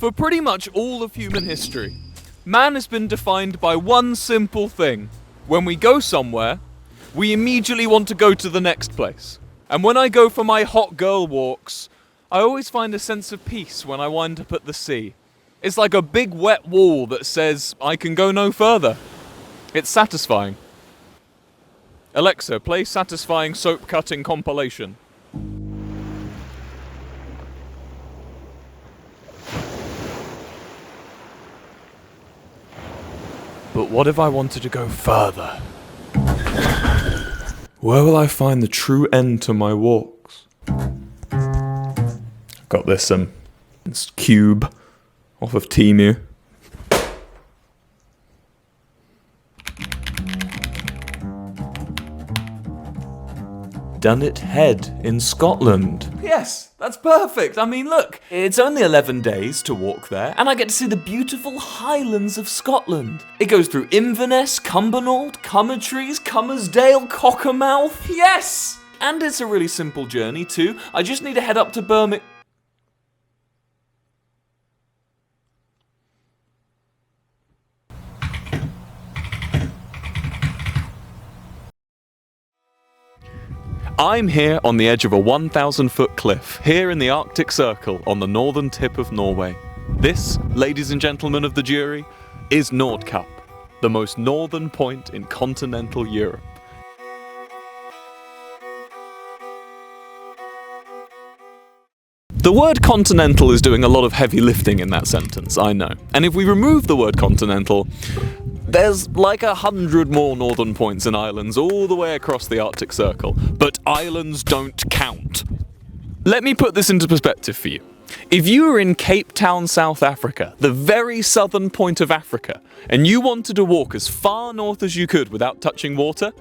For pretty much all of human history, man has been defined by one simple thing. When we go somewhere, we immediately want to go to the next place. And when I go for my hot girl walks, I always find a sense of peace when I wind up at the sea. It's like a big wet wall that says, I can go no further. It's satisfying. Alexa, play satisfying soap cutting compilation. But what if I wanted to go further? Where will I find the true end to my walks? Got this cube off of Temu. Dunnet Head in Scotland. Yes, that's perfect. I mean, look, it's only 11 days to walk there, and I get to see the beautiful Highlands of Scotland. It goes through Inverness, Cumbernauld, Cummertrees, Cummersdale, Cockermouth. Yes! And it's a really simple journey too. I just need to head up to Birmingham. I'm here on the edge of a 1,000-foot cliff, here in the Arctic Circle on the northern tip of Norway. This, ladies and gentlemen of the jury, is Nordkapp, the most northern point in continental Europe. The word continental is doing a lot of heavy lifting in that sentence, I know. And if we remove the word continental, there's like 100 more northern points and islands all the way across the Arctic Circle, but islands don't count. Let me put this into perspective for you. If you were in Cape Town, South Africa, the very southern point of Africa, and you wanted to walk as far north as you could without touching water,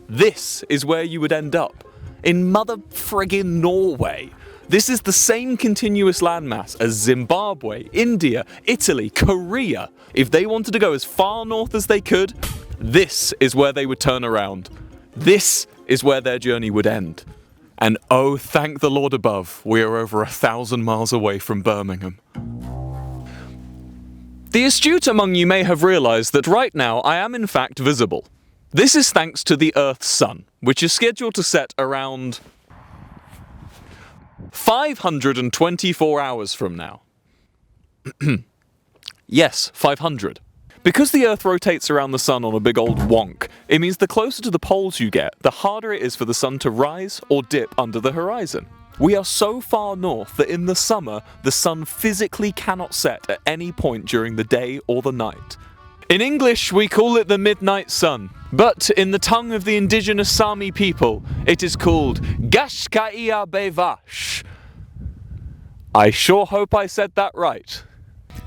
this is where you would end up. In mother friggin' Norway. This is the same continuous landmass as Zimbabwe, India, Italy, Korea. If they wanted to go as far north as they could, this is where they would turn around. This is where their journey would end. And oh, thank the Lord above, we are over 1,000 miles away from Birmingham. The astute among you may have realized that right now I am in fact visible. This is thanks to the Earth's sun, which is scheduled to set around 524 hours from now. Yes, 500. Because the Earth rotates around the sun on a big old wonk, it means the closer to the poles you get, the harder it is for the sun to rise or dip under the horizon. We are so far north that in the summer, the sun physically cannot set at any point during the day or the night. In English, we call it the midnight sun, but in the tongue of the indigenous Sami people, it is called Gashkaia Bevash. I sure hope I said that right.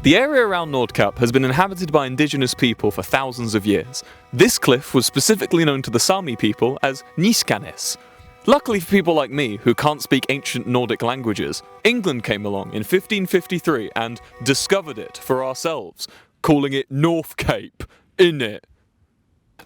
The area around Nordkapp has been inhabited by indigenous people for thousands of years. This cliff was specifically known to the Sami people as Niskanes. Luckily for people like me, who can't speak ancient Nordic languages, England came along in 1553 and discovered it for ourselves, calling it North Cape, innit?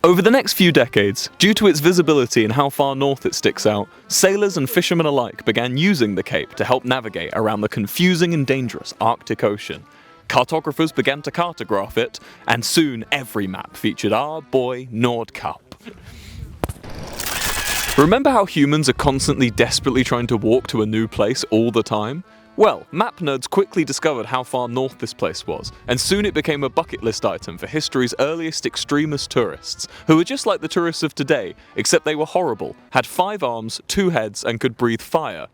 Over the next few decades, due to its visibility and how far north it sticks out, sailors and fishermen alike began using the cape to help navigate around the confusing and dangerous Arctic Ocean. Cartographers began to cartograph it, and soon every map featured our boy Nordkapp. Remember how humans are constantly desperately trying to walk to a new place all the time? Well, map nerds quickly discovered how far north this place was, and soon it became a bucket list item for history's earliest extremist tourists, who were just like the tourists of today, except they were horrible, had 5 arms, 2 heads, and could breathe fire.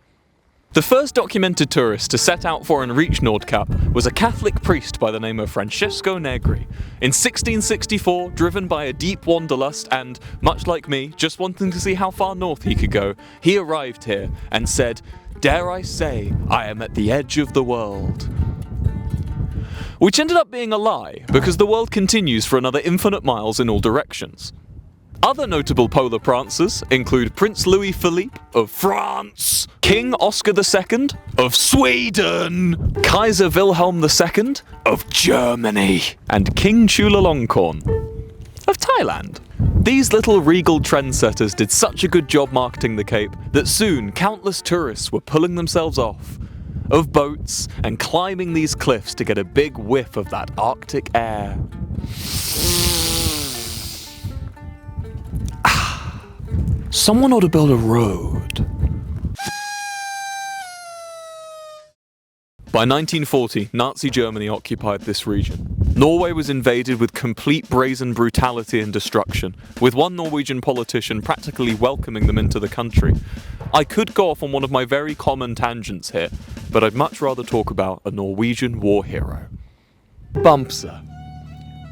The first documented tourist to set out for and reach Nordkapp was a Catholic priest by the name of Francesco Negri. In 1664, driven by a deep wanderlust and, much like me, just wanting to see how far north he could go, he arrived here and said, "Dare I say, I am at the edge of the world." Which ended up being a lie, because the world continues for another infinite miles in all directions. Other notable polar prancers include Prince Louis Philippe of France, King Oscar II of Sweden, Kaiser Wilhelm II of Germany, and King Chulalongkorn of Thailand. These little regal trendsetters did such a good job marketing the Cape that soon countless tourists were pulling themselves off. of boats and climbing these cliffs to get a big whiff of that Arctic air. Someone ought to build a road. By 1940, Nazi Germany occupied this region. Norway was invaded with complete brazen brutality and destruction, with one Norwegian politician practically welcoming them into the country. I could go off on one of my very common tangents here, but I'd much rather talk about a Norwegian war hero. Bamse.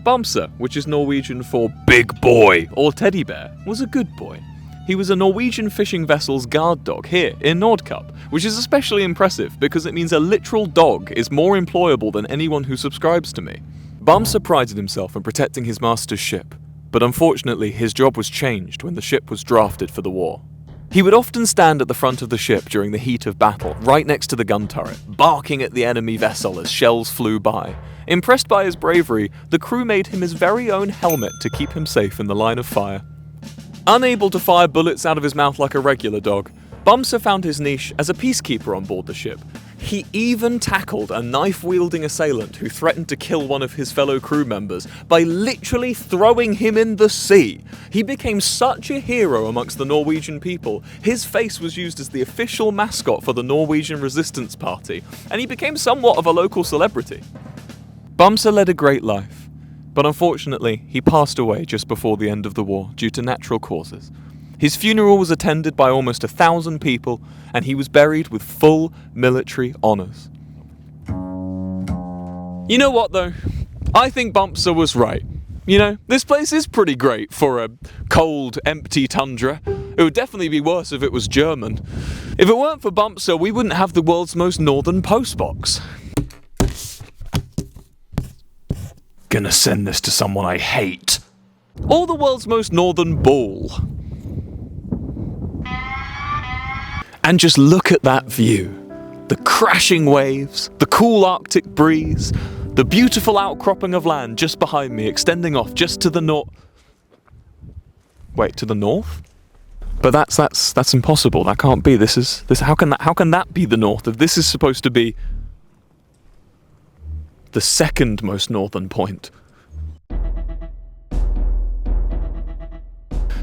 Bamse, which is Norwegian for big boy or teddy bear, was a good boy. He was a Norwegian fishing vessel's guard dog here in Nordkapp, which is especially impressive because it means a literal dog is more employable than anyone who subscribes to me. Bamse prided himself in protecting his master's ship, but unfortunately his job was changed when the ship was drafted for the war. He would often stand at the front of the ship during the heat of battle, right next to the gun turret, barking at the enemy vessel as shells flew by. Impressed by his bravery, the crew made him his very own helmet to keep him safe in the line of fire. Unable to fire bullets out of his mouth like a regular dog, Bamse found his niche as a peacekeeper on board the ship. He even tackled a knife-wielding assailant who threatened to kill one of his fellow crew members by literally throwing him in the sea. He became such a hero amongst the Norwegian people, his face was used as the official mascot for the Norwegian Resistance Party, and he became somewhat of a local celebrity. Bamse led a great life, but unfortunately he passed away just before the end of the war due to natural causes. His funeral was attended by almost 1,000 people, and he was buried with full military honours. You know what though? I think Bamse was right. You know, this place is pretty great for a cold, empty tundra. It would definitely be worse if it was German. If it weren't for Bamse, we wouldn't have the world's most northern postbox. Gonna send this to someone I hate. Or the world's most northern ball. And just look at that view. The crashing waves, the cool Arctic breeze, the beautiful outcropping of land just behind me extending off just to the north. Wait, to the north? But that's impossible. That can't be. How can that be the north if this is supposed to be the second most northern point?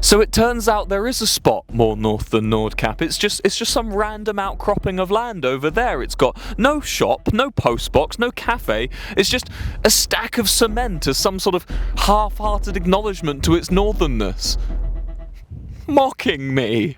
So it turns out there is a spot more north than Nordkapp. It's just some random outcropping of land over there. It's got no shop, no postbox, no cafe. It's just a stack of cement as some sort of half-hearted acknowledgement to its northernness. Mocking me.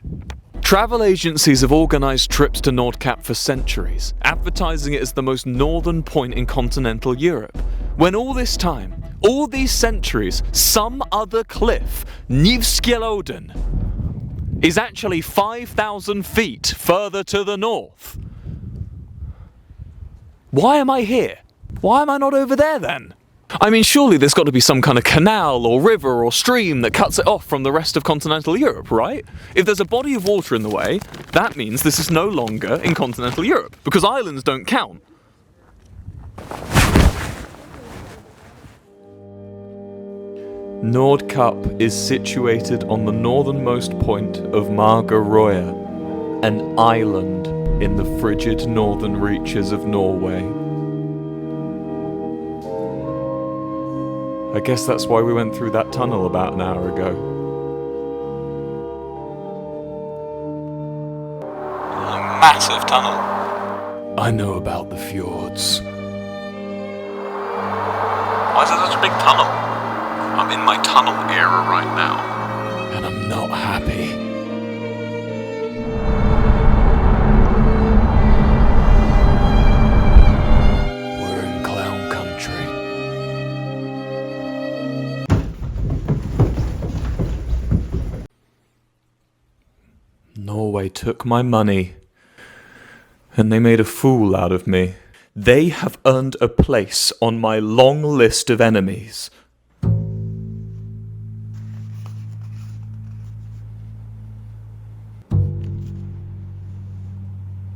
Travel agencies have organised trips to Nordkapp for centuries, advertising it as the most northern point in continental Europe. When all this time, all these centuries, some other cliff, Nivskjelodden, is actually 5,000 feet further to the north. Why am I here? Why am I not over there then? I mean, surely there's got to be some kind of canal or river or stream that cuts it off from the rest of continental Europe, right? If there's a body of water in the way, that means this is no longer in continental Europe, because islands don't count. Nordkapp is situated on the northernmost point of Margaroya, an island in the frigid northern reaches of Norway. I guess that's why we went through that tunnel about an hour ago. A massive tunnel. I know about the fjords. Why is it such a big tunnel? I'm in my tunnel era right now, and I'm not happy. We're in clown country. Norway took my money, and they made a fool out of me. They have earned a place on my long list of enemies.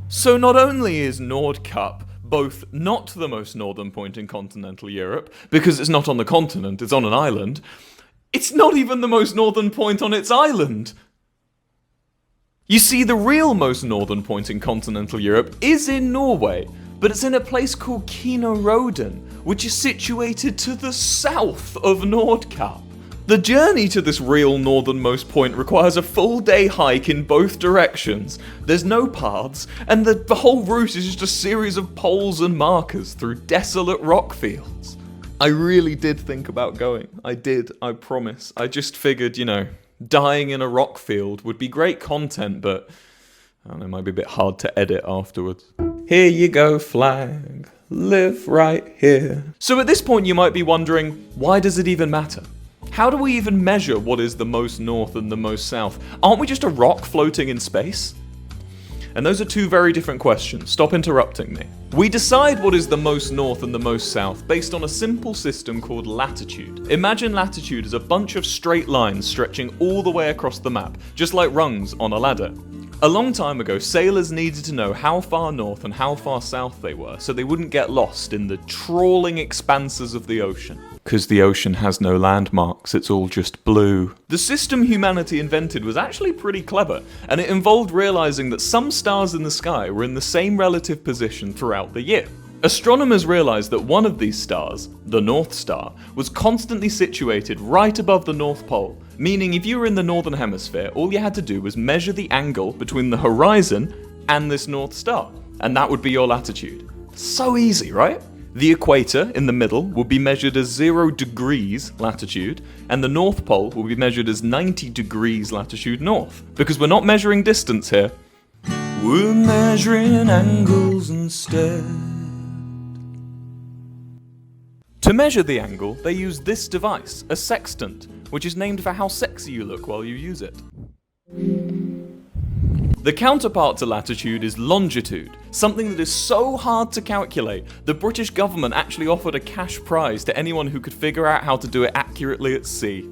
So not only is Nordkapp both not the most northern point in continental Europe, because it's not on the continent, it's on an island, it's not even the most northern point on its island. You see, the real most northern point in continental Europe is in Norway, but it's in a place called Kinnarodden, which is situated to the south of Nordkapp. The journey to this real northernmost point requires a full day hike in both directions. There's no paths, and the whole route is just a series of poles and markers through desolate rock fields. I really did think about going. I did, I promise. I just figured, dying in a rock field would be great content, but I don't know, it might be a bit hard to edit afterwards. Here you go, flag. Live right here. So at this point you might be wondering, why does it even matter? How do we even measure what is the most north and the most south? Aren't we just a rock floating in space? And those are two very different questions. Stop interrupting me. We decide what is the most north and the most south based on a simple system called latitude. Imagine latitude as a bunch of straight lines stretching all the way across the map, just like rungs on a ladder. A long time ago, sailors needed to know how far north and how far south they were, so they wouldn't get lost in the trawling expanses of the ocean. Because the ocean has no landmarks, it's all just blue. The system humanity invented was actually pretty clever, and it involved realizing that some stars in the sky were in the same relative position throughout the year. Astronomers realized that one of these stars, the North Star, was constantly situated right above the North Pole, meaning if you were in the Northern Hemisphere, all you had to do was measure the angle between the horizon and this North Star, and that would be your latitude. So easy, right? The equator in the middle will be measured as 0 degrees latitude, and the North Pole will be measured as 90 degrees latitude north, because we're not measuring distance here. We're measuring angles instead. To measure the angle, they use this device, a sextant, which is named for how sexy you look while you use it. The counterpart to latitude is longitude, something that is so hard to calculate, the British government actually offered a cash prize to anyone who could figure out how to do it accurately at sea.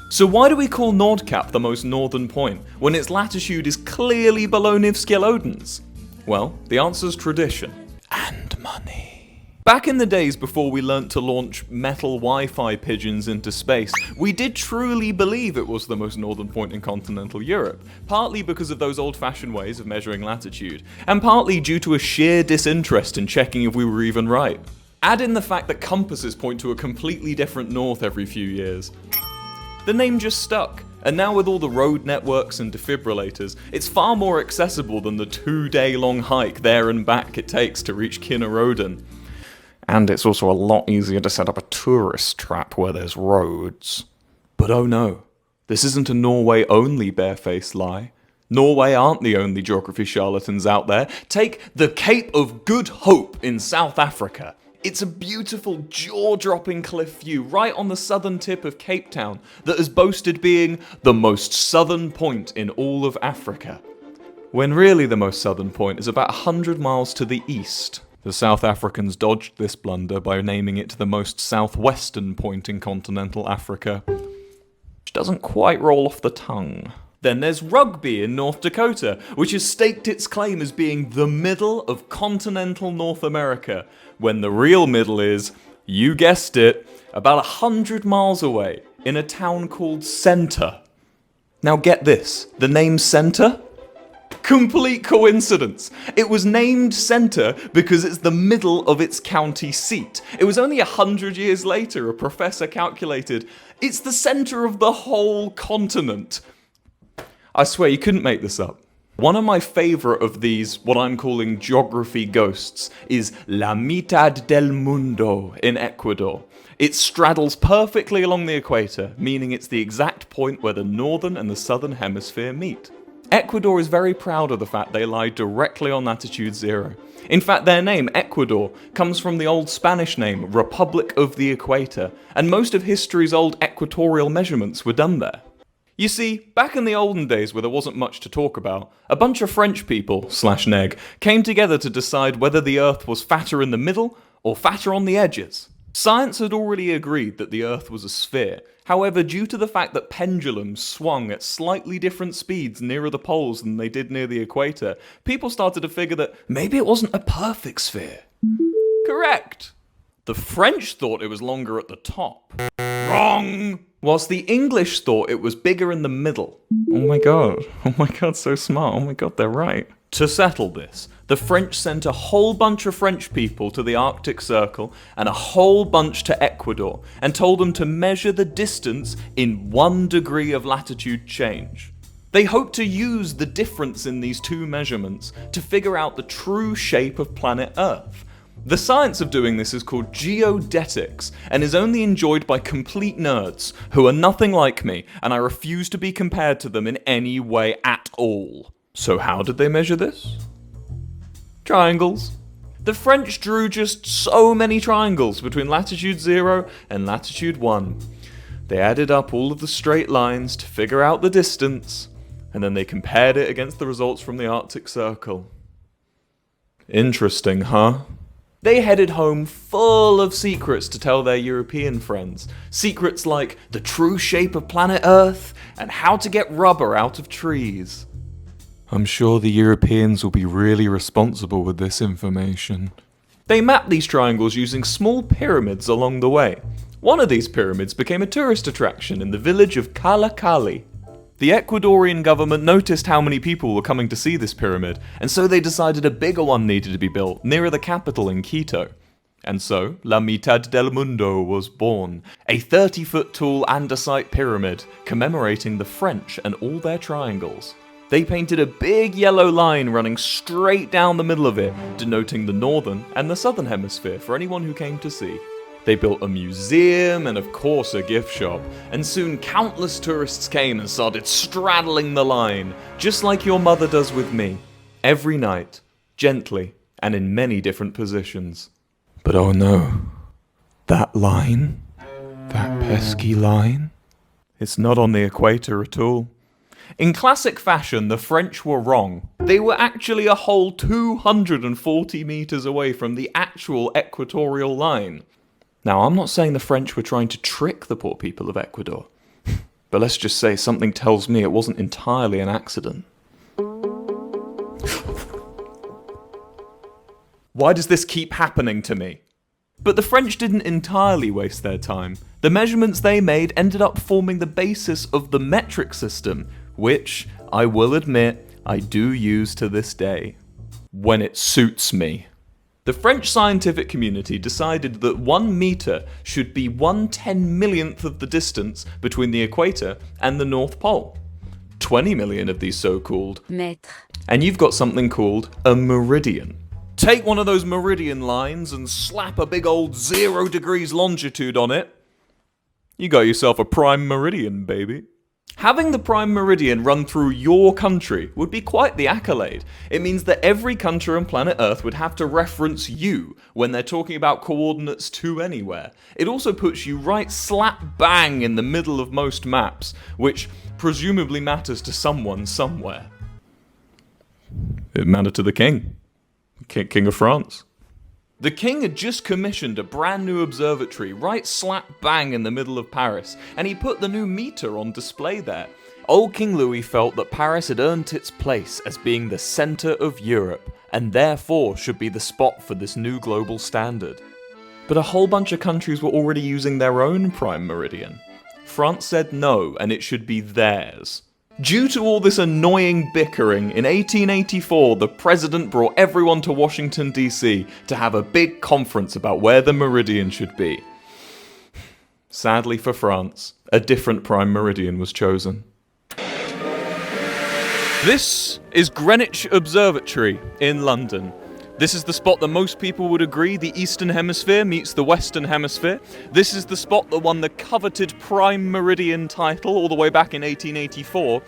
So why do we call Nordkapp the most northern point, when its latitude is clearly below Nivskelodens? Well, the answer's tradition. And money. Back in the days before we learnt to launch metal Wi-Fi pigeons into space, we did truly believe it was the most northern point in continental Europe, partly because of those old-fashioned ways of measuring latitude, and partly due to a sheer disinterest in checking if we were even right. Add in the fact that compasses point to a completely different north every few years. The name just stuck, and now with all the road networks and defibrillators, it's far more accessible than the 2-day-long hike there and back it takes to reach Kinnarodden. And it's also a lot easier to set up a tourist trap where there's roads. But oh no, this isn't a Norway-only barefaced lie. Norway aren't the only geography charlatans out there. Take the Cape of Good Hope in South Africa. It's a beautiful, jaw-dropping cliff view right on the southern tip of Cape Town that has boasted being the most southern point in all of Africa. When really the most southern point is about 100 miles to the east. The South Africans dodged this blunder by naming it the most southwestern point in continental Africa, which doesn't quite roll off the tongue. Then there's Rugby in North Dakota, which has staked its claim as being the middle of continental North America, when the real middle is, you guessed it, about 100 miles away, in a town called Center. Now get this, the name Center? Complete coincidence. It was named Center because it's the middle of its county seat. It was only 100 years later a professor calculated it's the center of the whole continent. I swear you couldn't make this up. One of my favorite of these, what I'm calling geography ghosts, is La Mitad del Mundo in Ecuador. It straddles perfectly along the equator, meaning it's the exact point where the northern and the southern hemisphere meet. Ecuador is very proud of the fact they lie directly on latitude 0. In fact, their name, Ecuador, comes from the old Spanish name, Republic of the Equator, and most of history's old equatorial measurements were done there. You see, back in the olden days where there wasn't much to talk about, a bunch of French people, /neg, came together to decide whether the Earth was fatter in the middle or fatter on the edges. Science had already agreed that the Earth was a sphere. However, due to the fact that pendulums swung at slightly different speeds nearer the poles than they did near the equator, people started to figure that maybe it wasn't a perfect sphere. Correct! The French thought it was longer at the top. Wrong! whilst the English thought it was bigger in the middle. Oh my god, so smart, oh my god, they're right. To settle this, the French sent a whole bunch of French people to the Arctic Circle and a whole bunch to Ecuador and told them to measure the distance in 1 degree of latitude change. They hoped to use the difference in these two measurements to figure out the true shape of planet Earth. The science of doing this is called geodetics and is only enjoyed by complete nerds who are nothing like me, and I refuse to be compared to them in any way at all. So how did they measure this? Triangles. The French drew just so many triangles between latitude 0 and latitude 1. They added up all of the straight lines to figure out the distance, and then they compared it against the results from the Arctic Circle. Interesting, huh? They headed home full of secrets to tell their European friends. Secrets like the true shape of planet Earth and how to get rubber out of trees. I'm sure the Europeans will be really responsible with this information. They mapped these triangles using small pyramids along the way. One of these pyramids became a tourist attraction in the village of Kalakali. The Ecuadorian government noticed how many people were coming to see this pyramid, and so they decided a bigger one needed to be built nearer the capital in Quito. And so, La Mitad del Mundo was born, a 30-foot tall andesite pyramid commemorating the French and all their triangles. They painted a big yellow line running straight down the middle of it, denoting the northern and the southern hemisphere for anyone who came to see. They built a museum and of course a gift shop, and soon countless tourists came and started straddling the line, just like your mother does with me, every night, gently, and in many different positions. But oh no, that line, that pesky line, it's not on the equator at all. In classic fashion, the French were wrong. They were actually a whole 240 meters away from the actual equatorial line. Now, I'm not saying the French were trying to trick the poor people of Ecuador, but let's just say something tells me it wasn't entirely an accident. Why does this keep happening to me? But the French didn't entirely waste their time. The measurements they made ended up forming the basis of the metric system, which, I will admit, I do use to this day. When it suits me. The French scientific community decided that 1 meter should be 1/10,000,000th of the distance between the equator and the North Pole. 20 million of these so-called mètres. And you've got something called a meridian. Take one of those meridian lines and slap a big old 0 degrees longitude on it. You got yourself a prime meridian, baby. Having the prime meridian run through your country would be quite the accolade. It means that every country on planet Earth would have to reference you when they're talking about coordinates to anywhere. It also puts you right slap bang in the middle of most maps, which presumably matters to someone somewhere. It mattered to the king. King of France. The king had just commissioned a brand new observatory right slap bang in the middle of Paris, and he put the new meter on display there. Old King Louis felt that Paris had earned its place as being the centre of Europe, and therefore should be the spot for this new global standard. But a whole bunch of countries were already using their own prime meridian. France said no, and it should be theirs. Due to all this annoying bickering, in 1884 the president brought everyone to Washington DC to have a big conference about where the meridian should be. Sadly for France, a different prime meridian was chosen. This is Greenwich Observatory in London. This is the spot that most people would agree the Eastern Hemisphere meets the Western Hemisphere. This is the spot that won the coveted Prime Meridian title all the way back in 1884.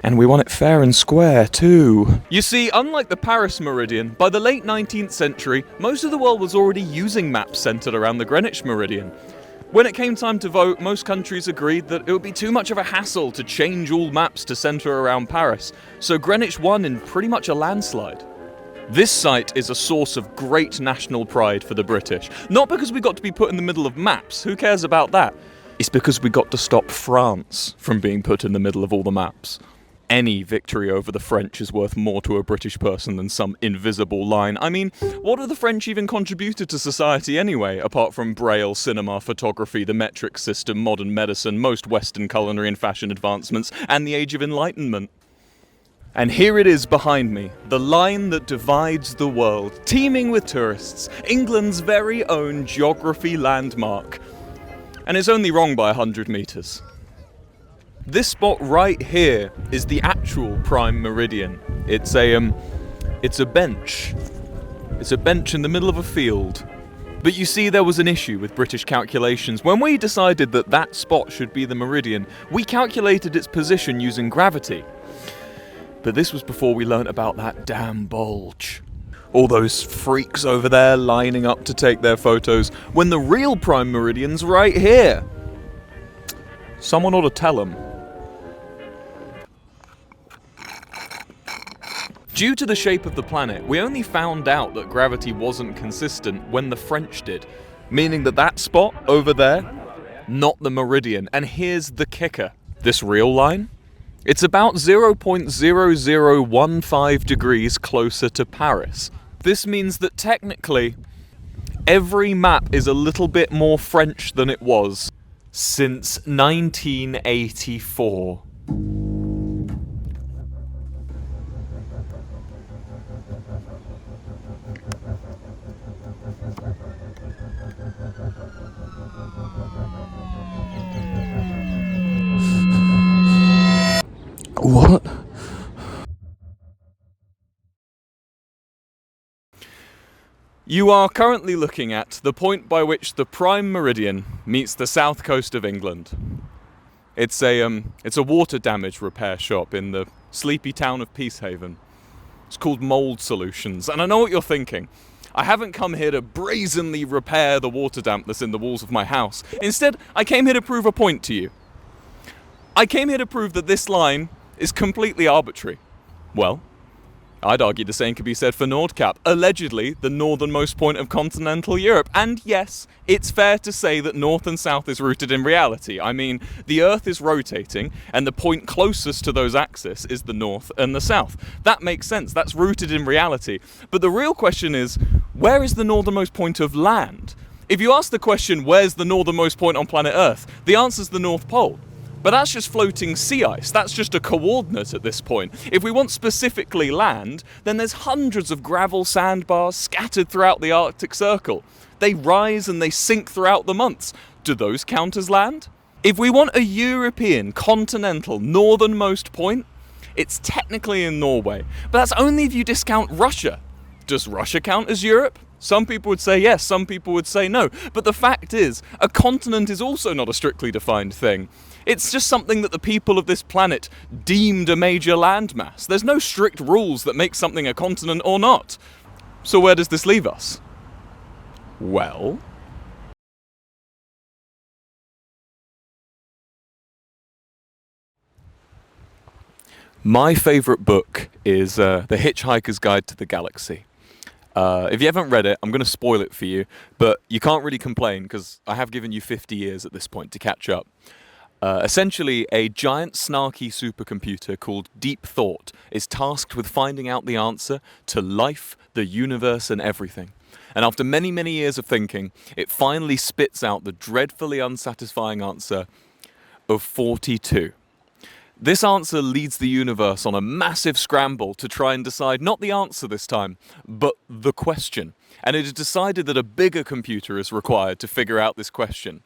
And we won it fair and square, too. You see, unlike the Paris Meridian, by the late 19th century, most of the world was already using maps centered around the Greenwich Meridian. When it came time to vote, most countries agreed that it would be too much of a hassle to change all maps to center around Paris, so Greenwich won in pretty much a landslide. This site is a source of great national pride for the British. Not because we got to be put in the middle of maps, who cares about that? It's because we got to stop France from being put in the middle of all the maps. Any victory over the French is worth more to a British person than some invisible line. I mean, what have the French even contributed to society anyway, apart from Braille, cinema, photography, the metric system, modern medicine, most Western culinary and fashion advancements, and the Age of Enlightenment? And here it is behind me, the line that divides the world, teeming with tourists, England's very own geography landmark. And it's only wrong by 100 metres. This spot right here is the actual prime meridian. It's a bench. It's a bench in the middle of a field. But you see, there was an issue with British calculations. When we decided that that spot should be the meridian, we calculated its position using gravity. But this was before we learnt about that damn bulge. All those freaks over there lining up to take their photos, when the real prime meridian's right here. Someone ought to tell them. Due to the shape of the planet, we only found out that gravity wasn't consistent when the French did, meaning that that spot over there, not the meridian. And here's the kicker. This real line? It's about 0.0015 degrees closer to Paris. This means that technically, every map is a little bit more French than it was since 1984. What? You are currently looking at the point by which the prime meridian meets the south coast of England. It's a water damage repair shop in the sleepy town of Peacehaven. It's called Mold Solutions, and I know what you're thinking. I haven't come here to brazenly repair the water damp that's in the walls of my house. Instead, I came here to prove a point to you. I came here to prove that this line is completely arbitrary. Well, I'd argue the same could be said for Nordkapp, allegedly the northernmost point of continental Europe. And yes, it's fair to say that north and south is rooted in reality. I mean, the Earth is rotating, and the point closest to those axes is the north and the south. That makes sense, that's rooted in reality. But the real question is, where is the northernmost point of land? If you ask the question, where's the northernmost point on planet Earth, the answer's the North Pole. But that's just floating sea ice, that's just a coordinate at this point. If we want specifically land, then there's hundreds of gravel sandbars scattered throughout the Arctic Circle. They rise and they sink throughout the months. Do those count as land? If we want a European, continental, northernmost point, it's technically in Norway. But that's only if you discount Russia. Does Russia count as Europe? Some people would say yes, some people would say no. But the fact is, a continent is also not a strictly defined thing. It's just something that the people of this planet deemed a major landmass. There's no strict rules that make something a continent or not. So where does this leave us? Well, my favourite book is The Hitchhiker's Guide to the Galaxy. If you haven't read it, I'm going to spoil it for you, but you can't really complain because I have given you 50 years at this point to catch up. Essentially, a giant snarky supercomputer called Deep Thought is tasked with finding out the answer to life, the universe, and everything. And after many, many years of thinking, it finally spits out the dreadfully unsatisfying answer of 42. This answer leads the universe on a massive scramble to try and decide not the answer this time, but the question. And it is decided that a bigger computer is required to figure out this question.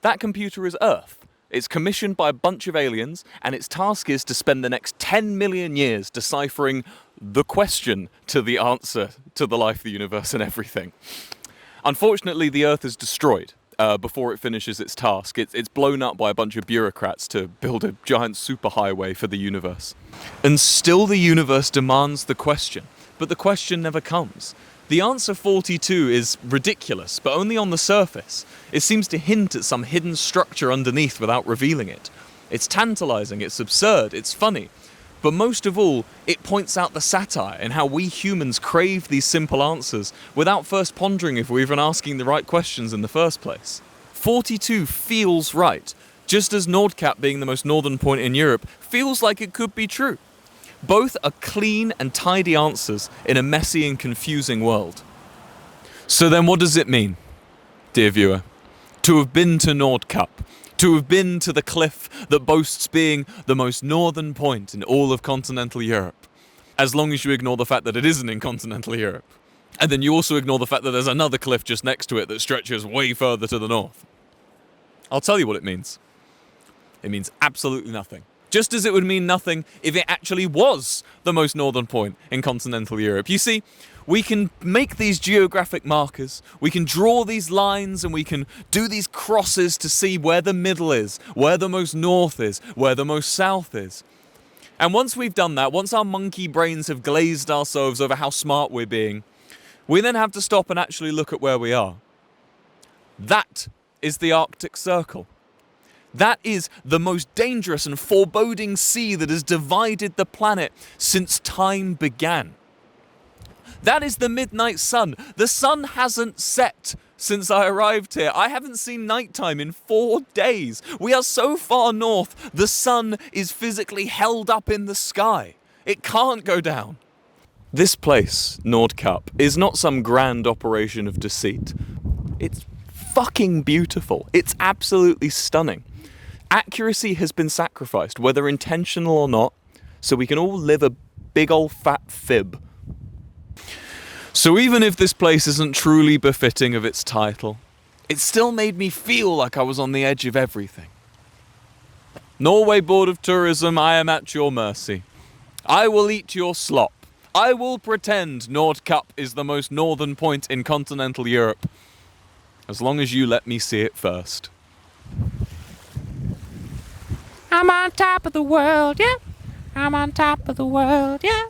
That computer is Earth. It's commissioned by a bunch of aliens, and its task is to spend the next 10 million years deciphering the question to the answer to the life, the universe, and everything. Unfortunately, the Earth is destroyed before it finishes its task. It's blown up by a bunch of bureaucrats to build a giant superhighway for the universe. And still the universe demands the question, but the question never comes. The answer 42 is ridiculous, but only on the surface. It seems to hint at some hidden structure underneath without revealing it. It's tantalizing, it's absurd, it's funny. But most of all, it points out the satire in how we humans crave these simple answers without first pondering if we're even asking the right questions in the first place. 42 feels right. just as Nordkapp being the most northern point in Europe feels like it could be true. Both are clean and tidy answers in a messy and confusing world. So then what does it mean, dear viewer, to have been to Nordkapp, to have been to the cliff that boasts being the most northern point in all of continental Europe, as long as you ignore the fact that it isn't in continental Europe. And then you also ignore the fact that there's another cliff just next to it that stretches way further to the north. I'll tell you what it means. It means absolutely nothing. Just as it would mean nothing if it actually was the most northern point in continental Europe. You see, we can make these geographic markers, we can draw these lines, and we can do these crosses to see where the middle is, where the most north is, where the most south is. And once we've done that, once our monkey brains have glazed ourselves over how smart we're being, we then have to stop and actually look at where we are. That is the Arctic Circle. That is the most dangerous and foreboding sea that has divided the planet since time began. That is the midnight sun. The sun hasn't set since I arrived here. I haven't seen nighttime in 4 days. We are so far north, the sun is physically held up in the sky. It can't go down. This place, Nordkapp, is not some grand operation of deceit. It's fucking beautiful. It's absolutely stunning. Accuracy has been sacrificed, whether intentional or not, so we can all live a big old fat fib. So even if this place isn't truly befitting of its title, it still made me feel like I was on the edge of everything. Norway Board of Tourism, I am at your mercy. I will eat your slop. I will pretend Nordkapp is the most northern point in continental Europe, as long as you let me see it first. I'm on top of the world, yeah. I'm on top of the world, yeah.